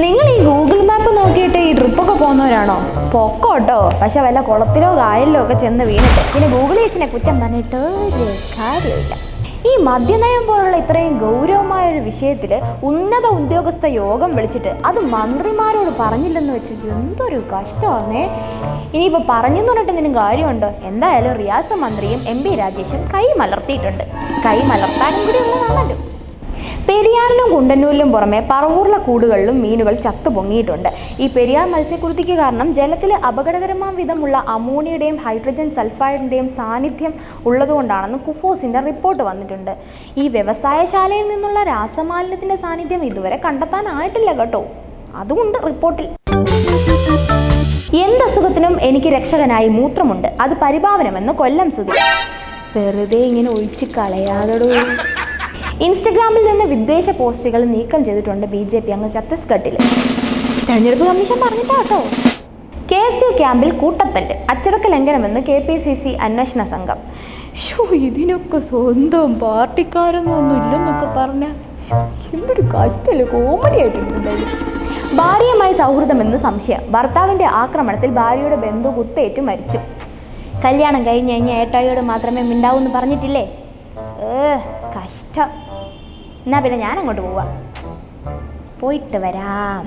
നിങ്ങൾ ഈ Google map നോക്കിയിട്ട് ഈ ട്രിപ്പൊക്കെ പോകുന്നവരാണോ? പൊക്കോട്ടോ, പക്ഷെ വല്ല കുളത്തിലോ കായലിലോ ഒക്കെ ചെന്ന് വീണിട്ട് പിന്നെ ഗൂഗിൾ ചേച്ചിനെ കുറ്റം പറഞ്ഞിട്ട് ഒരു കാര്യമില്ല. ഈ മദ്യനയം പോലുള്ള ഇത്രയും ഗൗരവമായൊരു വിഷയത്തിൽ ഉന്നത ഉദ്യോഗസ്ഥ യോഗം വിളിച്ചിട്ട് അത് മന്ത്രിമാരോട് പറഞ്ഞില്ലെന്ന് വെച്ച് എന്തൊരു കഷ്ടമാണേ. ഇനിയിപ്പോൾ പറഞ്ഞെന്ന് പറഞ്ഞിട്ട് എന്തെങ്കിലും കാര്യമുണ്ടോ? എന്തായാലും റിയാസ് മന്ത്രിയും MP രാജേഷും കൈ മലർത്തിയിട്ടുണ്ട്. കൈ മലർത്താനും കൂടി ഉള്ളതാണല്ലോ. പെരിയാറിലും കുണ്ടന്നൂരിലും പുറമെ പറവൂർല കൂടുകളിലും മീനുകൾ ചത്തു പൊങ്ങിയിട്ടുണ്ട്. ഈ പെരിയാർ മത്സ്യക്കുരുതിക്ക് കാരണം ജലത്തിൽ അപകടകരമായ വിധമുള്ള അമോണിയയുടെയും ഹൈഡ്രജൻ സൾഫൈഡിൻ്റെയും സാന്നിധ്യം ഉള്ളതുകൊണ്ടാണെന്ന് കുഫോസിൻ്റെ റിപ്പോർട്ട് വന്നിട്ടുണ്ട്. ഈ വ്യവസായശാലയിൽ നിന്നുള്ള രാസമാലിന്യത്തിൻ്റെ സാന്നിധ്യം ഇതുവരെ കണ്ടെത്താനായിട്ടില്ല കേട്ടോ. അതുകൊണ്ട് റിപ്പോർട്ടിൽ എന്തസുഖത്തിനും എനിക്ക് രക്ഷകനായി മൂത്രമുണ്ട്, അത് പരിഭാവനമെന്ന് കൊല്ലം സുധി. വെറുതെ ഇങ്ങനെ ഒഴിച്ച് കളയാതടോ. ഇൻസ്റ്റഗ്രാമിൽ നിന്ന് വിദ്വേഷ പോസ്റ്റുകൾ നീക്കം ചെയ്തിട്ടുണ്ട് BJP അങ്ങ് ഛത്തീസ്ഗഡിൽ. തെരഞ്ഞെടുപ്പ് കമ്മീഷൻ പറഞ്ഞിട്ടാട്ടോ. KSU ക്യാമ്പിൽ കൂട്ടത്തല്ല്, അച്ചടക്ക ലംഘനമെന്ന് KPCC അന്വേഷണ സംഘം. ഇതിനൊക്കെ സ്വന്തം പാർട്ടിക്കാരൊന്നും ഇല്ലെന്നൊക്കെ പറഞ്ഞ എന്തൊരു കഷ്ടല്ലേ, കോമഡി ആയിട്ടുണ്ട്. ഭാര്യയുമായി സൗഹൃദമെന്ന് സംശയം, ഭർത്താവിൻ്റെ ആക്രമണത്തിൽ ഭാര്യയുടെ ബന്ധു കുത്തേറ്റ് മരിച്ചു. കല്യാണം കഴിഞ്ഞ് ഏട്ടായിയോട് മാത്രമേ മിണ്ടാവൂന്ന് പറഞ്ഞിട്ടില്ലേ? കഷ്ടം. എന്നാ പിന്നെ ഞാൻ അങ്ങോട്ട് പോവാം, പോയിട്ട് വരാം.